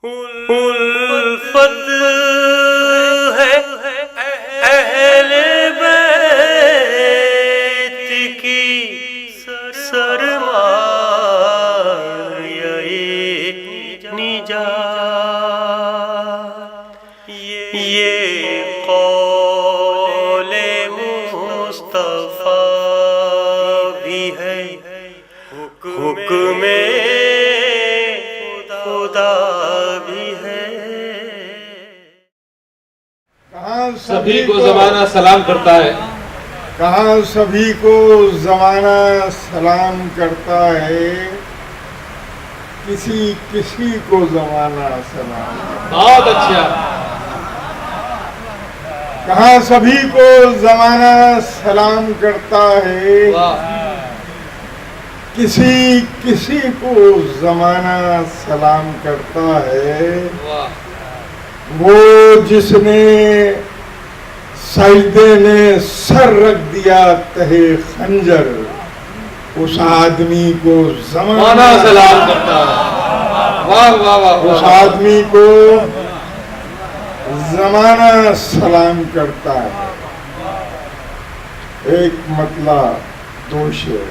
الفت ہے اہل بیت کی سرمایہ نجات، یہ قول مصطفیٰ بھی ہے، حکم خدا بھی ہے۔ کہاں سبھی کو زمانہ سلام کرتا ہے، کہاں سبھی کو زمانہ سلام کرتا ہے، کسی کسی کو زمانہ سلام کرتا بہت اچھا۔ ہے۔ کہاں سبھی کو زمانہ سلام کرتا ہے، واہ، کسی کسی کو زمانہ سلام کرتا ہے۔ واہ، وہ جس نے سجدے میں سر رکھ دیا تہے خنجر، اس آدمی کو زمانہ زمانہ سلام کرتا ہے۔ واہ واہ واہ اس واہ، آدمی کو زمانہ سلام کرتا ہے۔ ایک مطلع دو شعر،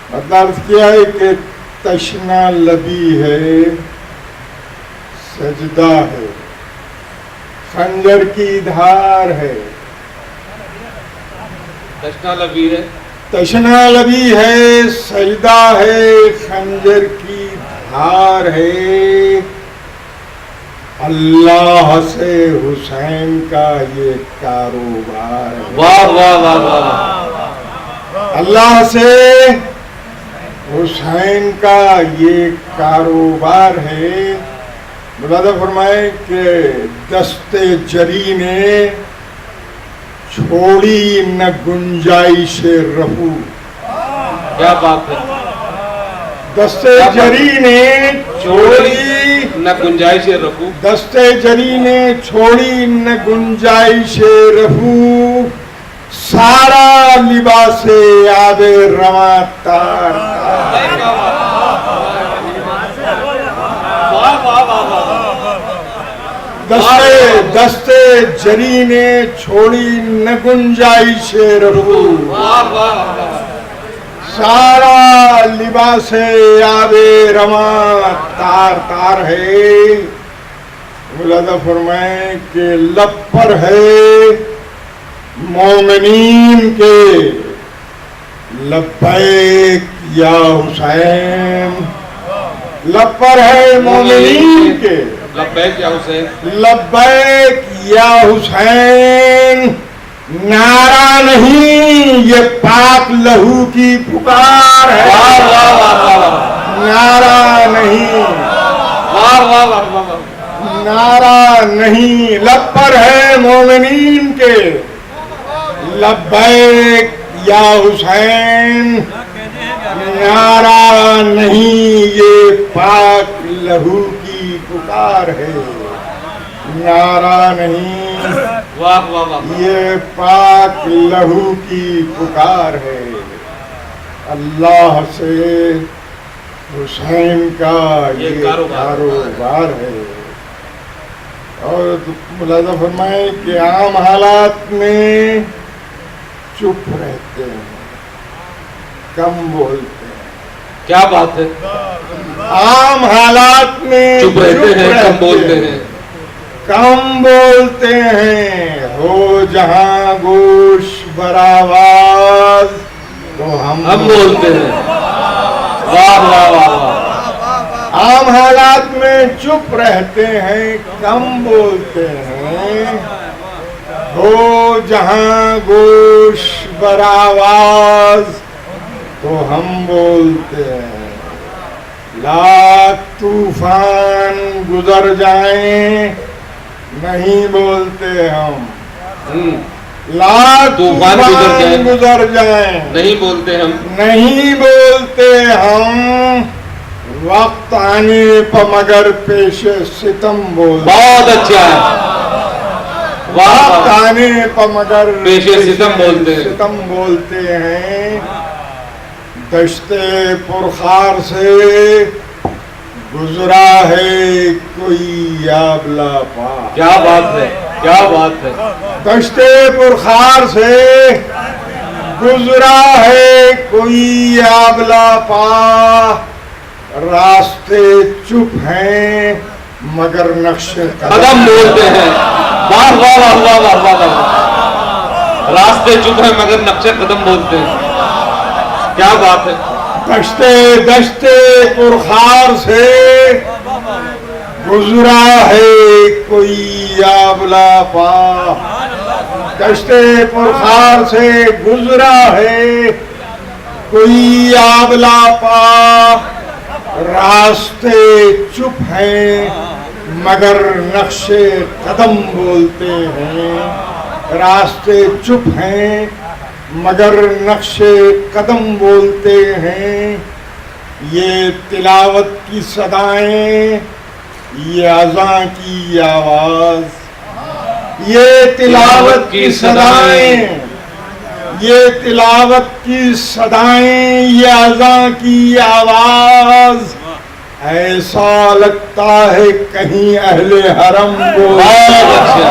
مطلب کیا ہے کہ تشنا لبی ہے، سجدہ ہے، خنجر کی دھار ہے۔ تشنا لبی ہے، تشنا لبی ہے، سجدہ ہے، خنجر کی دھار ہے۔ اللہ سے حسین کا یہ کاروبار ہے۔ واہ واہ واہ واہ، اللہ سے حسین کا یہ کاروبار ہے۔ ملاحظہ فرمائے کہ دست جری نے چھوڑی نہ گنجائش رفو۔ کیا بات ہے، دست جری نے چھوڑی، نہ گنجائش رکھو، دست جری نے چھوڑی نہ گنجائش رفو، سارا لباس آب رواں تار دست جری نے چھوڑی نہ گنجائش رفو، سارا لباس آب رواں تار تار ہے۔ ملاحظہ فرمائیں کہ لب پر ہے مومنین کے لبیک یا حسین، لب پر ہے مومنین کے لبیک یا حسین، لبیک یا حسین، نعرہ نہیں یہ پاک لہو کی پکار ہے۔ واہ واہ واہ واہ، نعرہ نہیں، واہ واہ واہ واہ، نعرہ نہیں، لب پر ہے مومنین کے لبیک یا حسین، نعرہ نہیں یہ پاک لہو کی پکار ہے۔ نعرہ نہیں واہ واہ واہ، یہ پاک لہو کی پکار ہے۔ اللہ سے حسین کا یہ کاروبار ہے۔ اور ملاحظہ فرمائیں کہ عام حالات میں چپ رہتے ہیں، کم بولتے ہیں۔ کیا بات ہے، عام حالات میں چپ رہتے ہیں، کم بولتے ہیں۔ کم بولتے ہیں، ہو جہاں گوش برآواز تو ہم بولتے ہیں۔ واہ واہ واہ واہ، عام حالات میں چپ رہتے ہیں، کم بولتے ہیں، ہو جہاں گوش برآواز تو ہم بولتے ہیں۔ لاکھ طوفان گزر جائیں نہیں بولتے ہم، لاکھ طوفان گزر جائیں نہیں بولتے ہم، نہیں بولتے ہم، وقت آنے پر مگر پیش ستم بولتے۔ بہت اچھا ہے، وقت آنے پر مگر پیش ستم بولتے ہیں۔ ستم بولتے ہیں۔ دشت پرخار سے گزرا ہے کوئی آبلا پا. کیا بات ہے، کیا بات ہے. دشت پرخار سے گزرا ہے کوئی آبلا پا. راستے چپ ہیں مگر نقش قدم بولتے ہیں. واہ واہ واہ واہ واہ واہ واہ. راستے چپ ہیں مگر نقشے قدم بولتے ہیں. کیا بات ہے. دشت پرخار سے گزرا ہے کوئی آبلا پا. دشت پرخار سے گزرا ہے کوئی آبلا پا. راستے چپ ہیں مگر نقش قدم بولتے ہیں. راستے چپ ہیں مگر نقش قدم بولتے ہیں. یہ تلاوت کی صدائیں، یہ اذان کی آواز. یہ تلاوت کی صدائیں، یہ تلاوت کی صدائیں، یہ اذان کی آواز. ایسا لگتا ہے کہیں اہل حرم بولتے.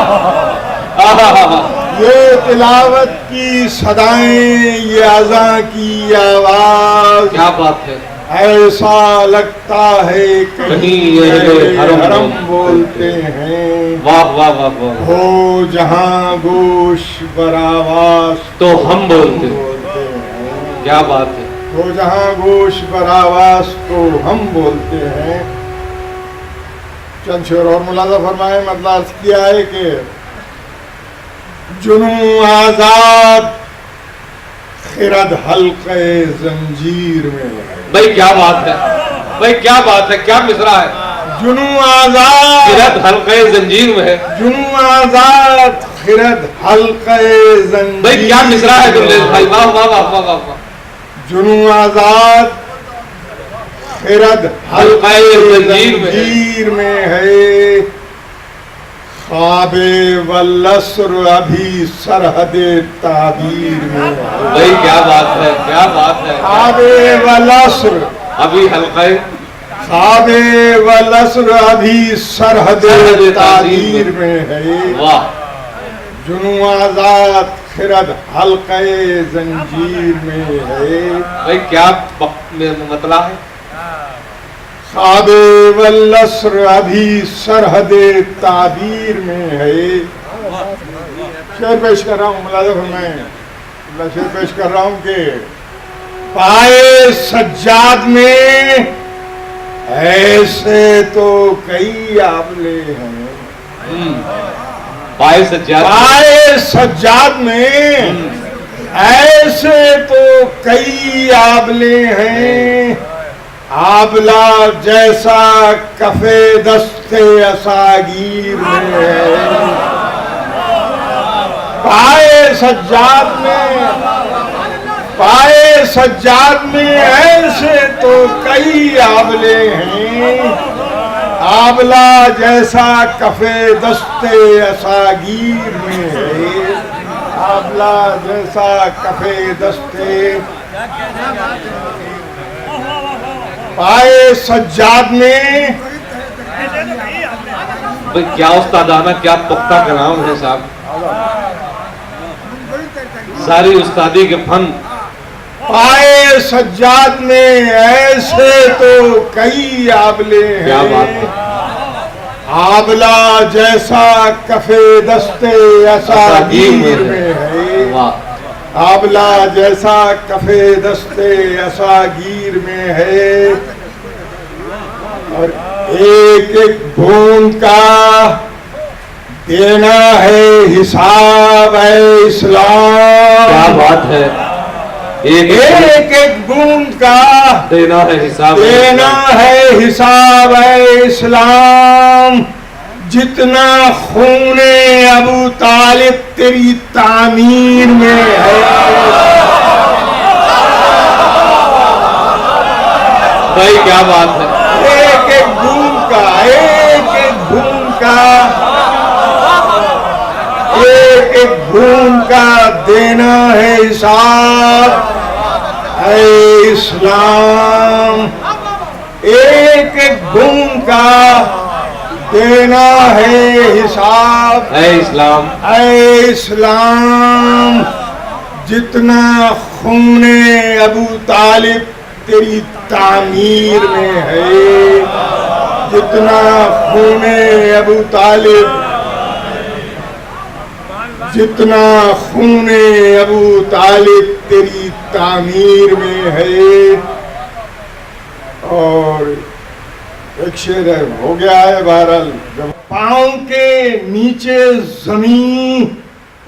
یہ تلاوت کی صدائیں، یہ اذان کی آواز. کیا بات ہے. ایسا لگتا ہے کہیں اہل حرم بولتے ہیں. واہ واہ واہ واہ. ہو جہاں گوش برآواز تو ہم بولتے ہیں. بولتے ہیں. کیا بات ہے. ہو جہاں گوش برآواز تو ہم بولتے ہیں. چند شعر اور ملاحظہ فرمائیں. مطلب عرض کیا ہے کہ جنوں آزاد خرد حلقے زنجیر میں ہے. بھائی کیا بات ہے، بھائی کیا بات ہے. کیا مصرع ہے. جنوں آزاد خرد حلقے زنجیر میں ہے. جنوں آزاد خرد حلقے زنجیر. بھائی کیا مصرع ہے گرلیز بھائی. واہ واہ واہ واہ واہ. جنوں آزاد خرد حلقے زنجیر میں ہے. خواب والاسر ابھی سرحد تعبیر میں ہے. بھائی کیا بات ہے، کیا بات ہے. خواب والاسر ابھی حلقے. خواب والاسر ابھی سرحد تعبیر میں ہے. واہ. جنوں آزاد خرد حلقے زنجیر میں ہے. بھائی کیا مطلع ہے. خواب والاسر ابھی سرحد تعبیر میں ہے. شعر پیش کر رہا ہوں. ملاحظہ فرمائیں. شعر پیش کر رہا ہوں کہ پائے سجاد میں ایسے تو کئی آبلے ہیں. پائے سجاد. پائے سجاد میں ایسے تو کئی آبلے ہیں. آبلا جیسا کفے دستے اساگیر میں ہے. پائے سجاد میں، پائے سجاد میں ایسے تو کئی آبلے ہیں. آبلا جیسا کفے دستے اساگیر میں ہے. آبلا جیسا کفے دستے پائے سجاد میں. بھئی کیا استادانہ، کیا پختہ کلام ہے صاحب. ساری استادی کے فن. پائے سجاد میں ایسے تو کئی آبلے ہیں. کیا بات ہے. آبلا جیسا کفے دستے اساگیر میں ہے. واہ. آبلا جیسا کفے دستے اساگیر میں ہے. اور ایک ایک بوند کا دینا ہے حساب اے اسلام. کیا بات ہے. ایک ایک بوند کا دینا ہے حساب. دینا ہے حساب اے اسلام. جتنا خون ابو طالب تیری تعمیر میں ہے. بھائی کیا بات ہے. ایک ایک بوند کا، ایک ایک بوند کا، ایک ایک بوند کا دینا ہے حساب اے اسلام. ایک ایک بوند کا دینا ہے حساب. اے اسلام اے اسلام جتنا خون ابو طالب تیری تعمیر میں ہے, جتنا خون ابو طالب, جتنا خون ابو طالب تیری تعمیر میں ہے. اور ایک شعر ہے, ہو گیا ہے بہرحال, جب پاؤں کے نیچے زمین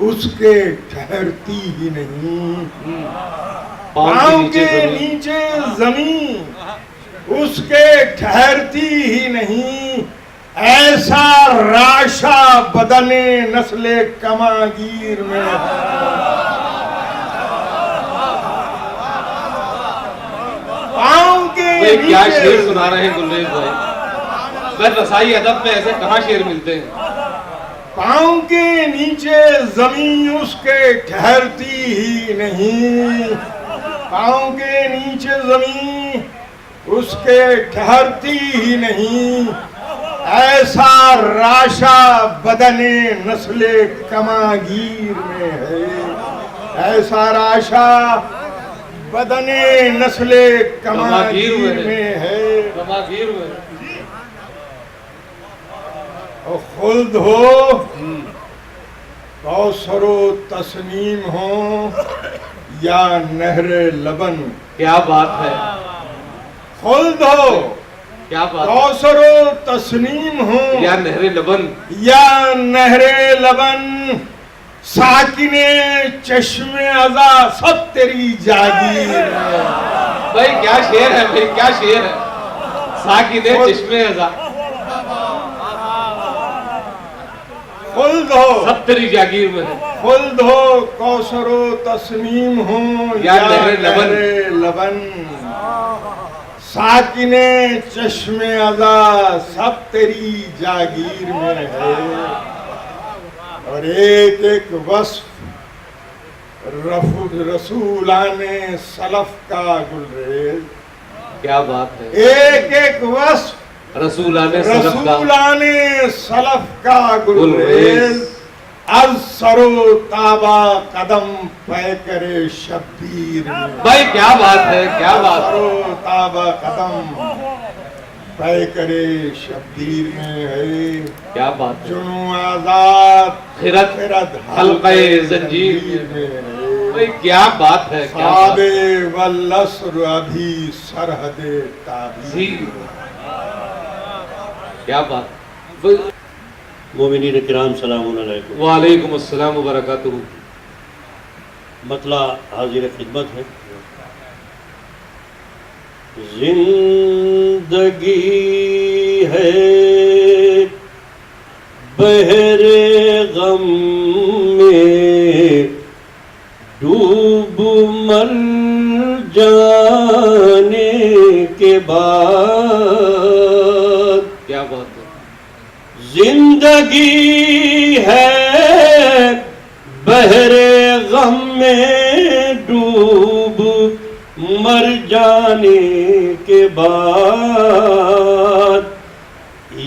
اس کے ٹھہرتی ہی نہیں, پاؤں کے نیچے زمین اس کے ٹھہرتی ہی نہیں, ایسا راشا بدن نسل کماگیر میں. پاؤں کے کیا شعر سنا رہے ہیں گلریز بھائی, میں رسائی ادب میں ایسے کہاں شعر ملتے ہیں. پاؤں کے نیچے زمین اس کے ٹھہرتی ہی نہیں, پاؤں کے نیچے زمین اس کے ٹھہرتی ہی نہیں, ایسا راشا بدن نسل کماگیر میں ہے, ایسا راشا بدن نسل کماگیر میں ہے. کماگیر میں خلد ہو, کوثر و تسنیم ہو, یا نہر لبن. کیا بات ہے, خلد ہو, کیا بات, کوثر و تسنیم ہو, یا نہر لبن, یا نہر لبن, ساکن چشم ازا سب تیری جاگیر. بھائی کیا شعر ہے, بھائی کیا شعر ہے. ساکن چشم ازا خلد ہو سب تیری جاگیر میں ہے, خلد ہو, کوثر و تسنیم ہو, یا نہر لبن, لبن, ساکن چشم ازا سب تیری جاگیر میں ہے. اور ایک ایک وصف رسولان سلف کا گلریز. کیا بات ہے, ایک ایک وصف رسولان سلف کا سلف کا گلریز. از سر و تابا قدم پے کرے شبیر میں. بھائی کیا بات ہے, کیا بات سر ہے. و تابا قدم پے کرے شبیر میں ہے, کیا بات ہے. جنوں آزاد خرد حلقہ زنجیر میں ہے. بھائی کیا بات ہے, کیا بات صاد والعصر ابھی سرحد تعبیر. کیا بات. مومنین کرام سلام علیکم. وعلیکم السلام وبرکاتہ. مطلع حاضر خدمت ہے. زندگی ہے بحر غم میں ڈوب مر جانے کے بعد. کیا بات ہے. زندگی ہے بحر غم میں ڈوب مر جانے کے بعد,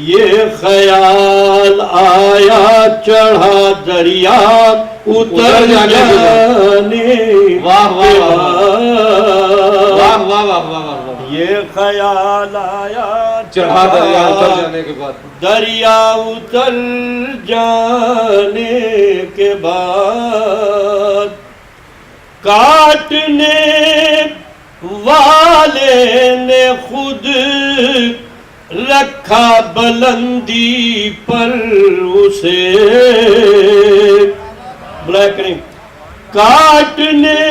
یہ خیال آیا چڑھا دریا اتر جانے. واہ واہ واہ واہ واہ واہ. یہ خیال آیا چڑھا دریا اتر جانے کے بعد, دریا اتر جانے کے بعد, کاٹنے والے نے خود رکھا بلندی پر اسے. بلائے کریم. کاٹنے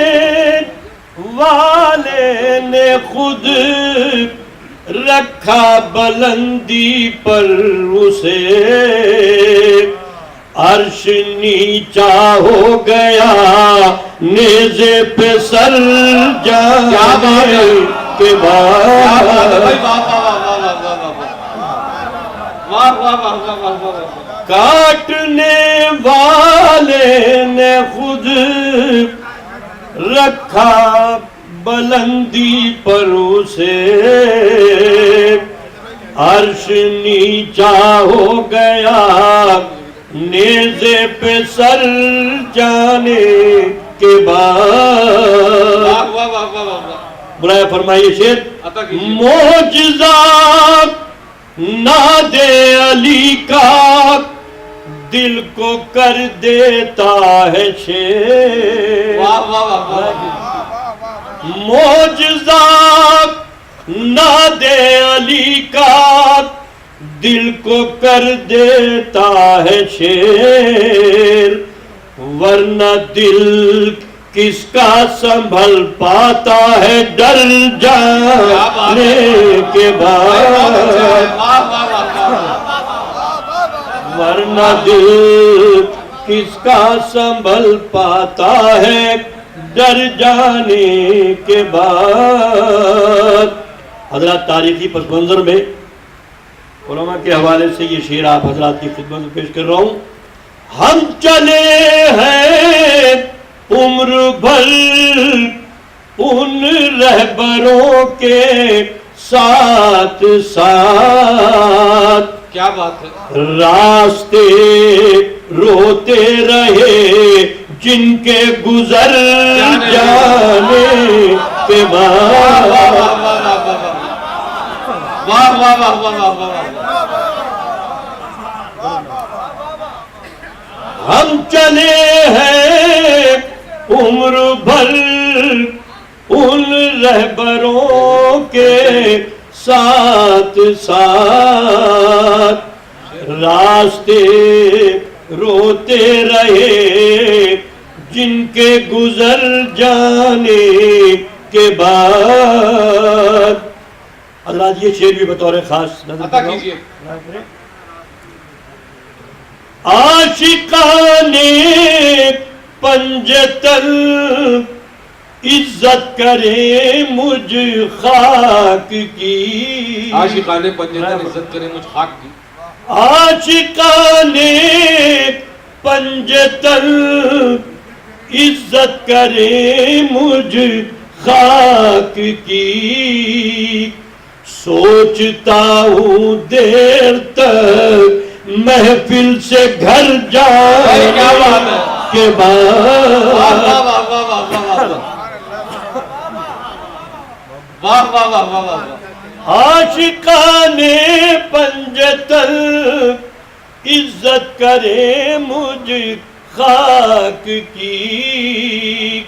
والے نے خود رکھا بلندی پر اسے, عرش نیچا ہو گیا نیزے پہ سر جانے کے بعد. کاٹنے والے نے خود رکھا بلندی پر اسے عرش نیچا ہو گیا نیزے پہ سر جانے کے بعد. برائے فرمائیے شیر. معجزات ناد علی کا دل کو کر دیتا ہے شیر. معجزات ناد علی کا دل کو کر دیتا ہے شیر. ورنہ دل کس کا سنبھل پاتا ہے ڈر جانے کے بعد. ورنہ دل کس کا سنبھل پاتا ہے ڈر جانے کے بعد. حضرات تاریخی پس منظر میں علماء کے حوالے سے یہ شعر آپ حضرات کی خدمت میں پیش کر رہا ہوں. ہم چلے ہیں عمر بھر ان رہبروں کے ساتھ ساتھ. کیا بات ہے. راستے روتے رہے جن کے گزر جانے کے بعد. واہ واہ واہ واہ واہ. ہم چلے ہیں عمر بھر ان رہبروں کے ساتھ ساتھ راستے روتے رہے جن کے گزر جانے کے بعد. حضرات یہ شعر بھی بطور خاص نظر عطا کیجئے. عاشقان پنجتن عزت کرے مجھ خاک کی. عاشقان پنجتن عزت کرے مجھ خاک کی. عاشقان پنجتن عزت کرے مجھ خاک کی. سوچتا ہوں دیر تک محفل سے گھر جانے کے بعد. عاشقان پنجتن عزت کرے مجھ خاک کی.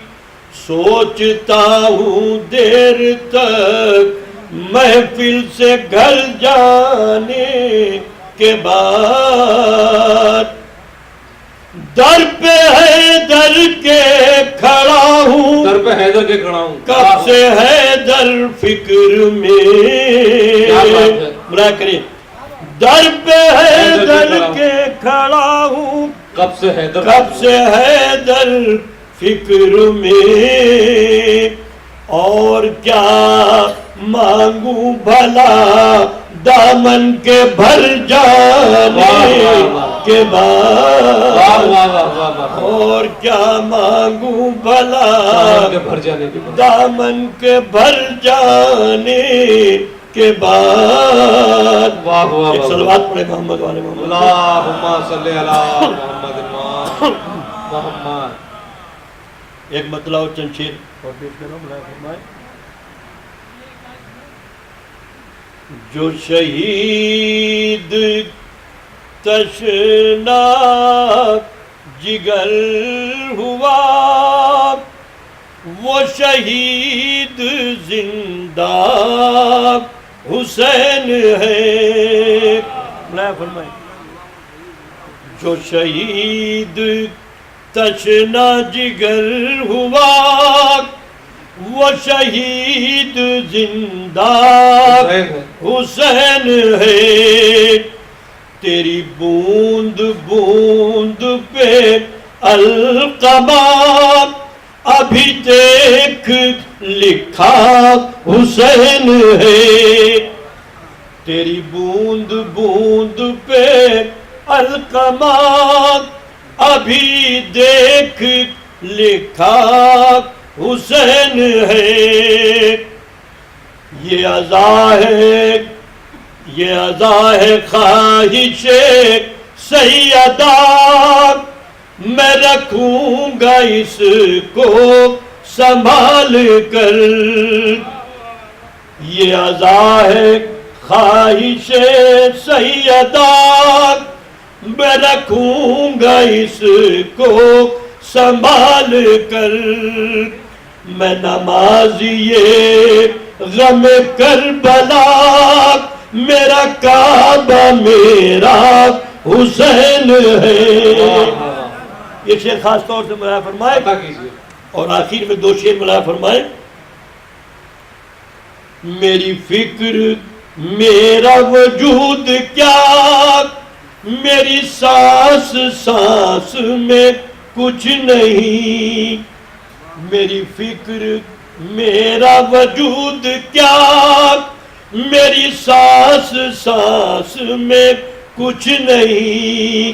سوچتا ہوں دیر تک محفل سے گھر جانے کے بعد. در پہ حیدر کے کھڑا ہوں. در پہ حیدر کے کھڑا ہوں. کب سے حیدر فکر میں. برائے کریں. در پہ حیدر کے کھڑا ہوں. کب سے حیدر فکر میں. اور کیا مانگوں بھلا دامن کے بھر جانے کے بعد. اور کیا مانگوں بھلا دامن کے بھر جانے کے بعد. ایک صلوات پڑھے محمد والے محمد. اللہم صلی علی محمد محمد. ایک مطلع اور چند شعر اور پیش کرو. برائے فرمائے. جو شہید تشنا جگر ہوا وہ شہید زندہ حسین ہے. فرمائے. جو شہید تشنا جگر ہوا وہ شہید زندہ حسین ہے. تیری بوند بوند پہ القمام ابھی دیکھ لکھا حسین ہے. تیری بوند بوند پہ القمام ابھی دیکھ لکھا حسین ہے، یہ عزا ہے، یہ عزا ہے خواہش سیدہ، میں رکھوں گا اس کو سنبھال کر، یہ عزا ہے خواہش سیدہ، میں رکھوں گا اس کو سنبھال کر، میں نمازی غم کربلا، میرا کعبہ میرا حسین ہے۔ یہ شعر خاص طور سے ملاحظہ فرمائے اور آخر میں 2 شعر ملاحظہ فرمائے۔ میری فکر میرا وجود کیا، میری سانس سانس میں کچھ نہیں، میری فکر میرا وجود کیا، میری سانس سانس میں کچھ نہیں،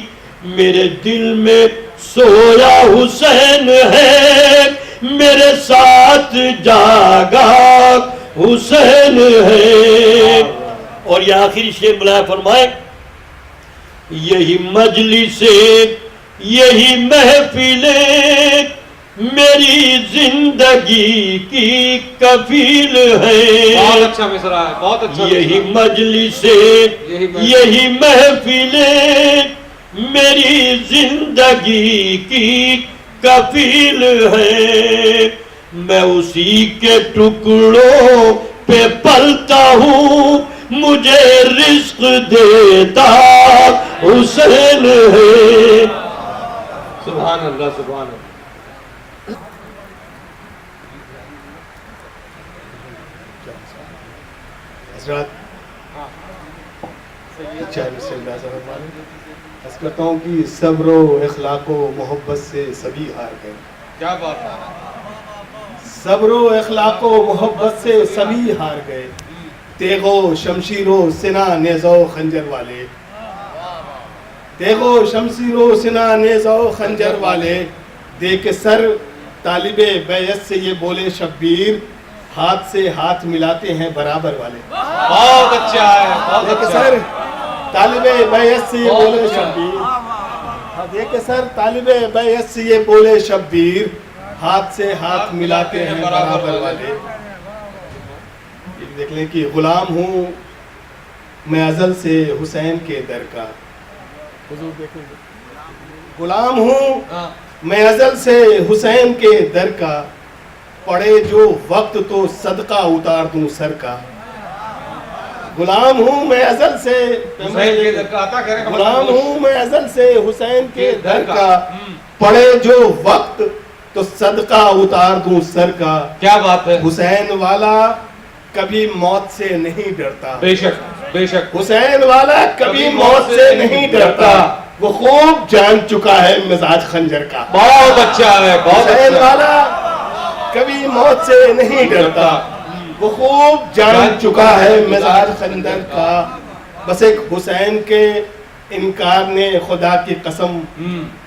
میرے دل میں سویا حسین ہے، میرے ساتھ جاگا حسین ہے۔ اور یہ آخری شعر ملاحظہ فرمائے، یہی مجلسیں یہی محفلیں میری زندگی کی کفیل ہے، بہت اچھا مصرع ہے، بہت اچھا۔ یہی مجلسیں یہی محفلیں میری زندگی کی کفیل ہے، میں اسی کے ٹکڑوں پہ پلتا ہوں، مجھے رزق دیتا حسین ہے۔ سبحان اللہ، سبحان اللہ۔ حضرات بسم اللہ الرحمن الرحیم، عرض کرتا ہوں کہ صبر و اخلاق و محبت سے سبھی ہار گئے۔ کیا بات ہے، صبر و اخلاق و محبت سے سبھی ہار گئے، تیغ و شمشیر و سنا نیزہ و خنجر والے، تیغ و شمشیر و سنا نیزہ و خنجر والے، دے کے سر طالب بیعت سے یہ بولے شبیر، ہاتھ سے ہاتھ ملاتے ہیں برابر والے۔ بہت اچھا ہے، بہت دے کے اچھا سر طالب بیعت سے یہ بولے شبیر، دے کے سر طالب بیعت سے یہ بولے شبیر، ہاتھ سے ہاتھ ملاتے ہیں برابر والے۔ دیکھ لیں کہ غلام ہوں میں ازل سے حسین کے در کا، حضور دیکھیں غلام ہوں میں ازل سے حسین کے در کا، پڑے جو وقت تو صدقہ اتار دوں سر کا، غلام ہوں میں ازل سے حسین کے در کا، عطا کریں، غلام ہوں میں ازل سے حسین کے در کا، پڑے جو وقت تو صدقہ اتار دوں سر کا۔ کیا بات ہے، حسین والا کبھی موت سے نہیں ڈرتا، بے شک بے شک، حسین والا کبھی موت سے نہیں ڈرتا، وہ خوب جان چکا ہے مزاج خنجر کا۔ بہت اچھا ہے، بہت حسین اچھا۔ والا کبھی موت سے نہیں ڈرتا، وہ خوب جان چکا ہے مزاج خنجر کا، بس ایک حسین کے انکار نے خدا کی قسم،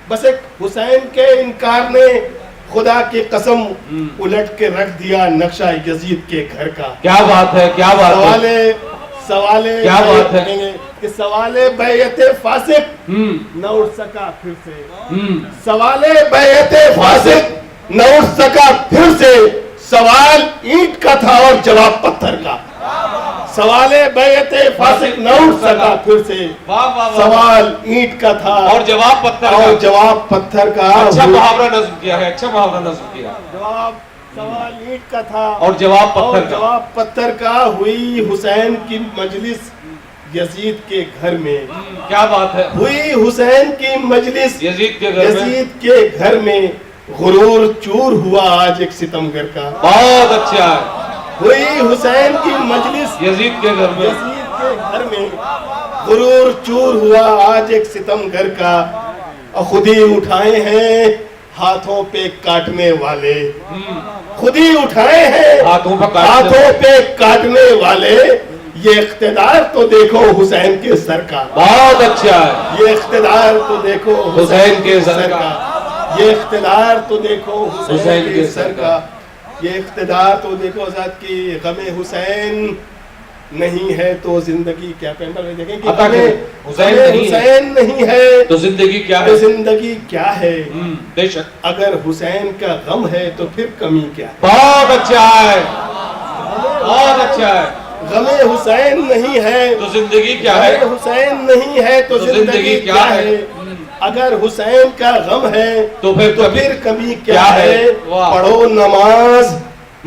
بس ایک حسین کے انکار نے خدا کی قسم الٹ کے رکھ دیا نقشہ یزید کے گھر کا۔ کیا بات ہے، کیا بات ہے، سوالے کیا بات ہے کہ سوالے بیعت فاسق نہ اٹھ سکا پھر سے، سوالے بیعت فاسق نہ اٹھ سکا پھر سے، سوال اینٹ کا تھا اور جواب پتھر کا، سوال بیعت فاسق نہ اٹھ سکا پھر سے، سوال اینٹ کا تھا اور جواب پتھر کا، اور جواب پتھر کا۔ اچھا محاورہ نظم کیا ہے، اچھا محاورہ نظم کیا، جواب سوال اینٹ کا تھا اور جواب اور پتھر کا، جواب پتھر کا۔ ہوئی حسین کی مجلس یزید کے گھر میں، کیا بات ہے، ہوئی حسین کی مجلس یزید کے گھر میں، یزید کے گھر میں، غرور چور ہوا آج ایک ستمگر کا۔ بہت اچھا ہے، ہوئی حسین کی مجلس یزید کے گھر میں، یزید کے گھر میں، غرور چور ہوا آج ایک ستمگر کا، اور خود ہی اٹھائے ہیں ہاتھوں پہ کاٹنے والے، خود ہی اٹھائے ہیں ہاتھوں پہ کاٹنے والے، یہ اقتدار تو دیکھو حسین کے سر کا۔ بہت اچھا ہے، یہ اقتدار تو دیکھو حسین کے سر کا، یہ اقتدار تو دیکھو حسین کے سر کا۔ یہ اقتدار تو دیکھو حضرت کی غم حسین نہیں ہے تو زندگی کیا، پیمبر میں دیکھیں کہ عطا کرے، حسین غم نہیں ہے حسین نہیں ہے تو زندگی کیا ہے، تو زندگی کیا ہے، بے شک اگر حسین کا غم ہے تو پھر کمی کیا ہے. بہت اچھا ہے، بہت اچھا ہے. غم حسین نہیں ہے تو زندگی کیا ہے، غم حسین نہیں ہے تو زندگی کیا ہے، اگر حسین کا غم ہے تو پھر کمی کیا ہے. واہ. پڑھو نماز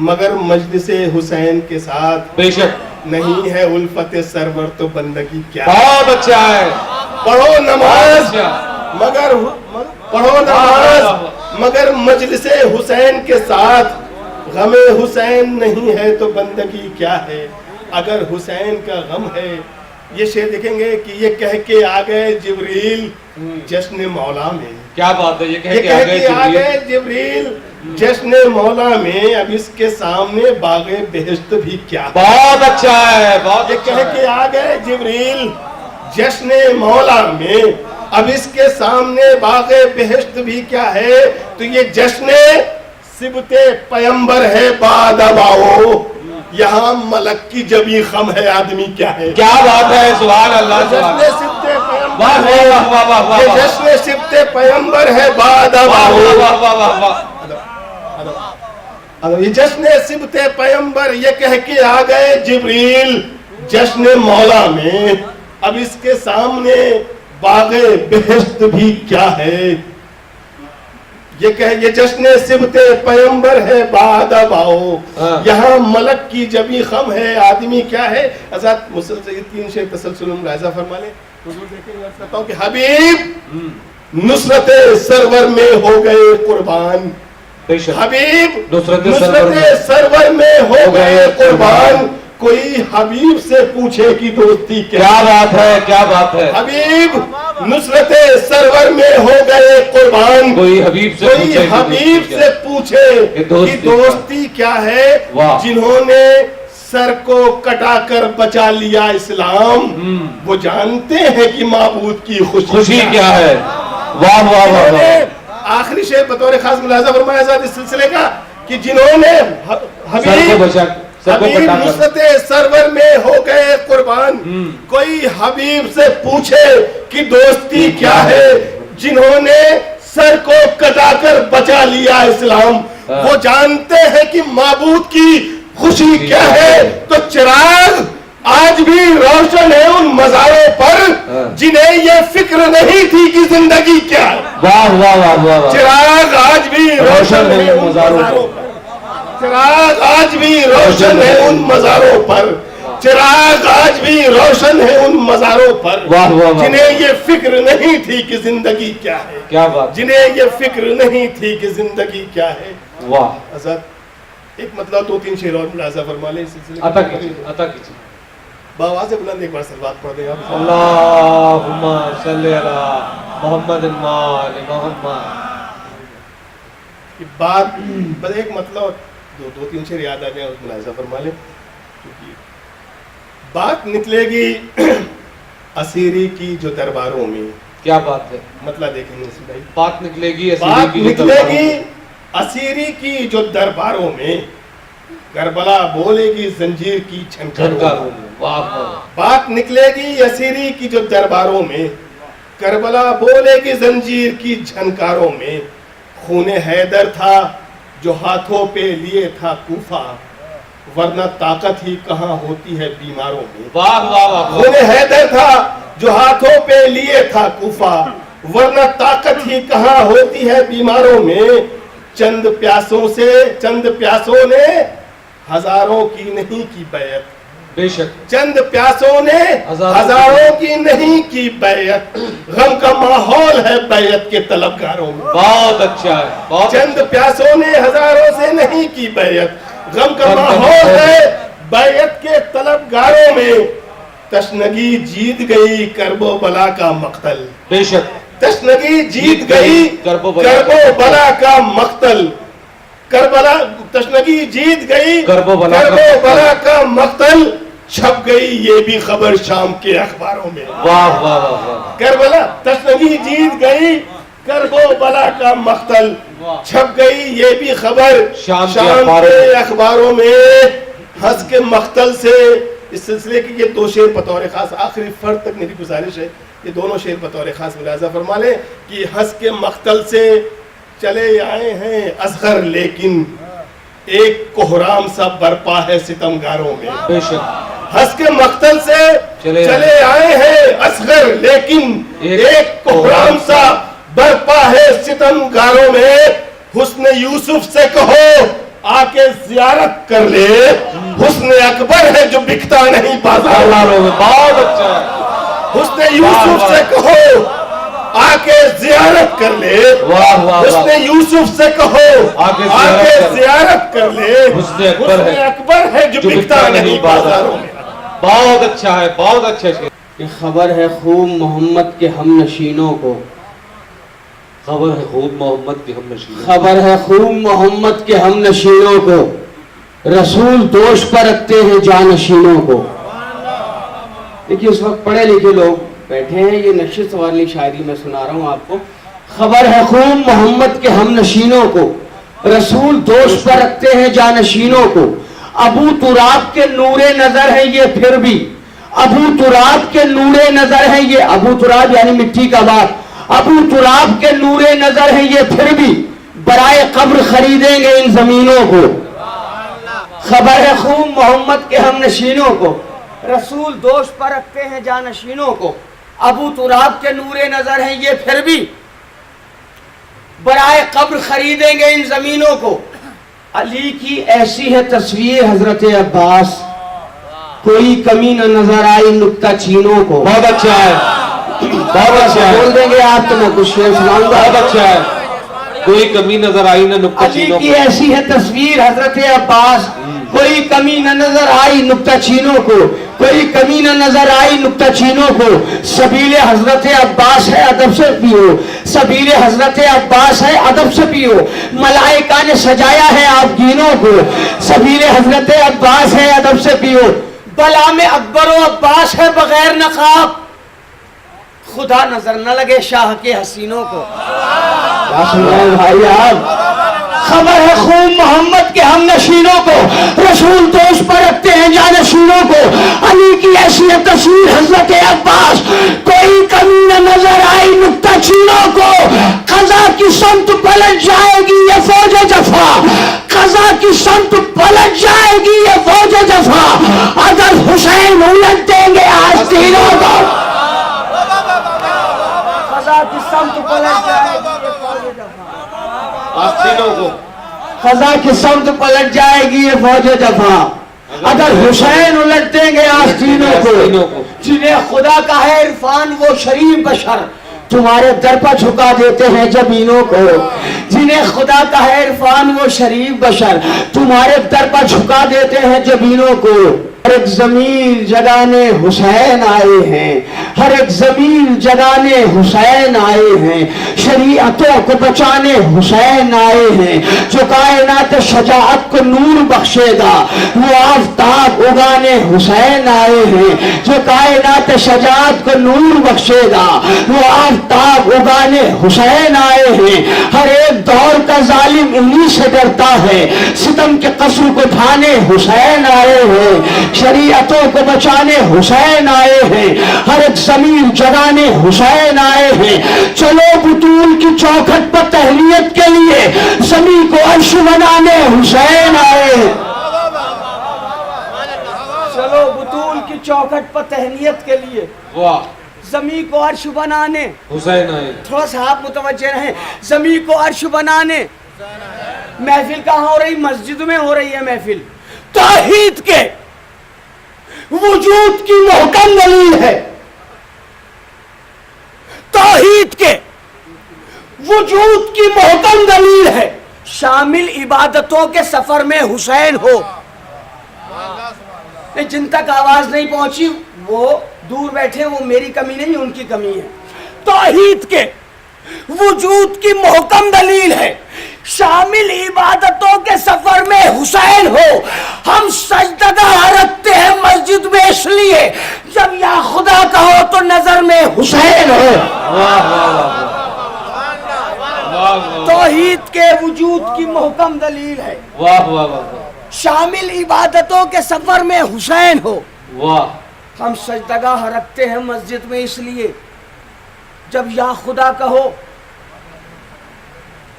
مگر مجلس حسین کے ساتھ، بے شک نہیں ہے الفت سرور تو بندگی کیا ہے. بہت اچھا ہے. پڑھو نماز اچھا. مگر پڑھو نماز مگر مجلس حسین کے ساتھ، غم حسین نہیں ہے تو بندگی کیا ہے، اگر حسین کا غم ہے. یہ شعر دیکھیں گے کہ یہ کہہ کے آ گئے جبریل جشن مولا میں، کیا بات ہے، یہ کہہ یہ کے کہہ آ کے گئے آ گئے جبریل جشن مولا میں، اب اس کے سامنے باغ بہشت بھی کیا. بہت اچھا ہے، بہت یہ اچھا کہہ کے آ گئے جبریل جشن مولا میں، اب اس کے سامنے باغ بہشت بھی کیا ہے. تو یہ جشن سبت پیمبر ہے بعد اب آؤ، یہاں ملک کی جبی خم ہے آدمی کیا ہے. کیا بات ہے، سبحان اللہ، سبحان جشن اللہ. سبت واہ پیمبر واہ واہ واہ واہ ہے، واہ. یہ جشن سبت پیمبر ہے بعد اب واہ آؤ. واہ واہ واہ واہ. یہ جشن سبت پیمبر، یہ کہہ کے آ گئے جبریل جشن مولا میں، اب اس کے سامنے باغ بہشت بھی کیا ہے. یہ جشن سبت پیمبر ہے بعد اب آؤ، یہاں ملک کی جبی خم ہے آدمی کیا ہے. حضرت مسلسل تین شعر تسلسل ملاحظہ فرما لیں. حضور دیکھیں گے کہتا ہوں کہ حبیب نصرت سرور میں ہو گئے قربان، حبیب نصرت سرور میں ہو گئے قربان، کوئی حبیب سے پوچھے کہ دوستی کیا بات ہے، کیا بات ہے. حبیب نصرت سرور میں ہو گئے قربان، کوئی حبیب سے کوئی حبیب سے پوچھے کہ دوستی کیا ہے. جنہوں نے سر کو کٹا کر بچا لیا اسلام، وہ جانتے ہیں کہ معبود کی خوشی کیا ہے. واہ واہ واہ واہ. آخری شعر بطور خاص ملاحظہ فرمایا ذات اس سلسلے کا کہ جنہوں نے حبیب نصرت سرور میں ہو گئے قربان، کوئی حبیب سے پوچھے کہ دوستی کیا ہے. جنہوں نے سر کو کٹا کر بچا لیا اسلام، وہ جانتے ہیں کہ معبود کی خوشی کیا ہے. تو چراغ آج بھی روشن ہے ان مزاروں پر جنہیں یہ فکر نہیں تھی کہ زندگی کیا ہے. واہ واہ واہ واہ. چراغ آج بھی روشن ہے ان مزاروں پر، چراغ آج بھی روشن ہے ان مزاروں پر، چراغ آج بھی روشن ہے ان مزاروں پر جنہیں یہ فکر نہیں تھی کہ زندگی کیا ہے. کیا بات، جنہیں یہ فکر نہیں تھی کہ زندگی کیا ہے. واہ. حضرت ایک مطلب دو تین شعر اور ملاحظہ فرما لیں اس سلسلے عطا کیجیے، عطا کیجیے. باواز بلند ایک بار سلوات پڑھ دیں آپ. اللہم صلی علی محمد وآل محمد. بات بس ایک مطلب دو تین شعر یاد آ جائیں اس ملاحظہ فرما لیں. بات نکلے گی اسیری کی جو درباروں میں. کیا بات ہے، مطلب دیکھیں گے بھائی. بات نکلے گی بات نکلے گی اسیری کی جو درباروں میں، کربلا بولے گی زنجیر کی جھنکاروں میں. بات نکلے گی اسیری کی جو درباروں میں، کربلا بولے گی زنجیر کی جھنکاروں میں. خون حیدر تھا جو ہاتھوں پہ لیے تھا کوفہ، ورنہ طاقت ہی کہاں ہوتی ہے بیماروں میں. واہ واہ واہ. خون حیدر تھا جو ہاتھوں پہ لیے تھا کوفہ، ورنہ طاقت ہی کہاں ہوتی ہے بیماروں میں. چند پیاسوں نے ہزاروں کی نہیں کی بیعت. بے شک. چند پیاسوں نے ہزاروں کی نہیں کی بیعت، غم کا ماحول ہے بیعت کے طلبگاروں میں. بہت اچھا ہے. چند پیاسوں نے ہزاروں سے نہیں کی بیعت، غم کا ماحول ہے بیعت کے طلبگاروں میں. تشنگی جیت گئی کرب و بلا کا مقتل. بے شک. تشنگی جیت گئی کرب و بلا کا مقتل. تشنگی جیت گئی کرب و بلا کا مقتل. چھپ گئی یہ بھی خبر شام کے اخباروں میں. واہ واہ واہ. کربلا تشنگی جیت گئی کرب و بلا کا مقتل چھپ گئی یہ بھی خبر شام کے کے اخباروں میں حس کے مقتل سے. اس سلسلے کی یہ دو شعر بطور خاص آخری فرد تک میری گزارش ہے یہ دونوں شعر بطور خاص ملاحظہ فرما لیں کہ حس کے مقتل سے چلے آئے ہیں اصغر لیکن ایک کوہرام سا برپا ہے ستمگاروں میں. بے شک حس کے مقتل سے چلے آئے ہیں اصغر لیکن ایک کوہرام سا برپا ہے ستمگاروں میں. حسن یوسف سے کہو آ کے زیارت کر لے حسن اکبر ہے جو بکتا نہیں بازاروں میں. بہت اچھا ہے. حسن یوسف سے کہو آ کے زیارت کر لے. حسن یوسف سے کہو آ کے زیارت کر لے. حسن اکبر ہے جو بکتا نہیں بازاروں میں. بہت اچھا ہے, بہت اچھا ہے. یہ خبر ہے خوب محمد کے ہم نشینوں کو, خبر ہے خوب محمد کے ہم نشینوں, خبر ہے خوب محمد کے ہم نشینوں کو, رسول دوش پر رکھتے ہیں جانشینوں کو. دیکھیے اس وقت پڑھے لکھے لوگ بیٹھے ہیں, یہ نشست والی شاعری میں سنا رہا ہوں آپ کو. خبر ہے خوب محمد کے ہم نشینوں کو, رسول دوش پر رکھتے ہیں جانشینوں کو. ابو تراب کے نور نظر ہے یہ پھر بھی, ابو تراب کے نور نظر ہے یہ, ابو تراب یعنی مٹی کا باپ, ابو تراب کے نور نظر ہے یہ پھر بھی, برائے قبر خریدیں گے ان زمینوں کو. خبر ہے خوب محمد کے ہم نشینوں کو, رسول دوست پر رکھتے ہیں جانشینوں کو. ابو تراب کے نور نظر ہے یہ پھر بھی, برائے قبر خریدیں گے ان زمینوں کو. علی کی ایسی ہے تصویر حضرت عباس, کوئی کمی نہ نظر آئی نکتہ چینوں کو. بہت اچھا ہے, بہت اچھا ہے. بول دیں گے آپ تو میں کچھ شعر سناؤں گا. بہت اچھا ہے. کوئی کمی نظر آئی نہ نکتہ علی چینوں کی کو. ایسی ہے تصویر حضرت عباس, کوئی کمی نہ نظر آئی نکتہ چینوں کو, کوئی کمی نہ نظر آئی نکتہ چینوں کو. سبیل حضرت عباس ہے ادب سے پیو, سبیل حضرت عباس ہے ادب سے پیو. ملائکہ نے سجایا ہے آپ گینوں کو, سبیل حضرت عباس ہے ادب سے پیو. بلا میں اکبر و عباس ہے بغیر نقاب, خدا نظر نہ لگے شاہ کے حسینوں کو. کیا سن رہے ہیں بھائی آپ؟ خبر ہے خوب محمد کے ہم نشینوں کو, رسول دوست پر رکھتے ہیں جانشینوں کو. علی کی ایسی تصویر حضرت عباس, کوئی کمی نہ نظر آئی نکتہ چینوں کو. قضا کی سمت پلٹ جائے گی یہ فوج جفا, قضا کی سمت پلٹ جائے گی یہ فوج جفا, اگر حسین الٹ دیں گے آستینوں کو. قضا کی سمت پلٹ جائے گی یہ فوج جفا, آستینوں کو. خزاں کی سمت پلٹ جائے گی یہ فوج جفا, اگر حسین الٹ دیں گے آستینوں کو. جنہیں خدا کا ہے عرفان وہ شریف بشر, تمہارے در پر جھکا دیتے ہیں جبینوں کو. جنہیں خدا کا ہے عرفان وہ شریف بشر, تمہارے در پر جھکا دیتے ہیں جبینوں کو. ہر ایک ضمیر جگانے حسین آئے ہیں, ہر ایک ضمیر جگانے حسین آئے ہیں. شریعتوں کو بچانے حسین آئے ہیں, جو کائنات شجاعت کو نور بخشے گا وہ آفتاب اگانے حسین آئے ہیں. جو کائنات شجاعت کو نور بخشے گا وہ آفتاب اگانے حسین آئے ہیں. ہر ایک دور کا ظالم انہی سے ڈرتا ہے, ستم کے قصر کو ڈھانے حسین آئے ہیں. شریعتوں کو بچانے حسین آئے ہیں, ہر ایک ضمیر جگانے حسین آئے ہیں. چلو بطول کی چوکھٹ پر تہنیت کے لیے زمین کو عرش بنانے حسین آئے ہیں. چلو بطول کی چوکھٹ پر تہنیت کے لیے زمین کو عرش بنانے حسین آئے. تھوڑا سا آپ متوجہ رہیں, زمین کو عرش بنانے. محفل کہاں ہو رہی؟ مسجد میں ہو رہی ہے محفل. توحید کے وجود کی محکم دلیل ہے, توحید کے وجود کی محکم دلیل ہے. شامل عبادتوں کے سفر میں حسین ہو. جن تک آواز نہیں پہنچی وہ دور بیٹھے, وہ میری کمی نہیں ان کی کمی ہے. توحید کے وجود کی محکم دلیل ہے, شامل عبادتوں کے سفر میں حسین ہو. ہم سجدگاہ رکھتے ہیں مسجد میں اس لیے جب یا خدا کہو تو نظر میں حسین ہو. توحید کے وجود کی محکم دلیل ہے. واہ واہ واہ شامل عبادتوں کے سفر میں حسین ہو. واہ. ہم سجدگاہ رکھتے ہیں مسجد میں اس لیے جب یا خدا کہو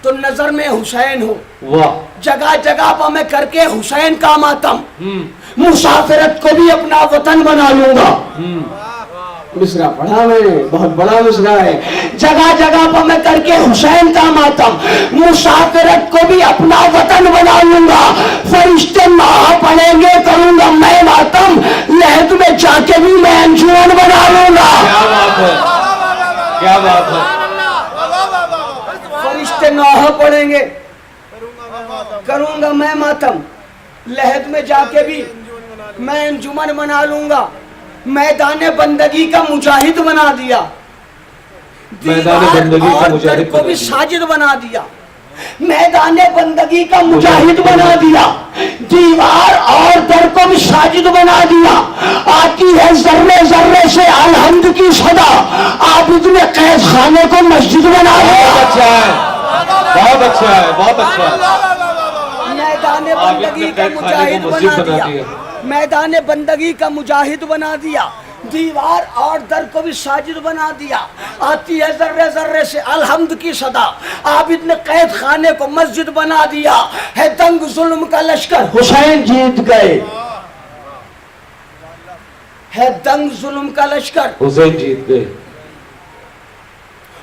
تو نظر میں حسین ہو. واہ. جگہ جگہ پر میں کر کے حسین کا ماتم. مسافرت کو بھی اپنا وطن بنا لوں گا. مصرع پڑھا میں نے, بہت بڑا مصرع ہے. جگہ جگہ پر میں کر کے حسین کا ماتم, مسافرت کو بھی اپنا وطن بنا لوں گا. فرشتے نعت پڑھیں گے کروں گا میں ماتم, لہد میں جا کے بھی میں انجمن بنا لوں گا. کیا بات ہے, کیا بات ہے. فرشتے نعت پڑھیں گے کروں گا میں ماتم, لہد میں جا کے بھی میں انجمن بنا لوں گا. میدان بندگی کا مجاہد بنا دیا, میدان بندگی کا اور مجاہد در کو بھی بنا دیا. ساجد بنا دیا. میدان بندگی کا مجاہد بنا دیا, دیوار اور در کو بھی ساجد بنا دیا. آتی ہے ذرے ذرے سے الحمد کی صدا, عابد نے قید خانے کو مسجد بنا دیا. بہت اچھا ہے, بہت اچھا ہے, بہت اچھا ہے. میدان بندگی کا مجاہد بنا دیا, میدان بندگی کا مجاہد بنا دیا. دیوار اور در کو بھی ساجد بنا دیا. آتی ہے ذرے ذرے سے الحمد کی صدا, عابد نے قید خانے کو مسجد بنا دیا. ہے دنگ ظلم کا لشکر حسین جیت گئے, ہے دنگ ظلم کا لشکر حسین جیت گئے,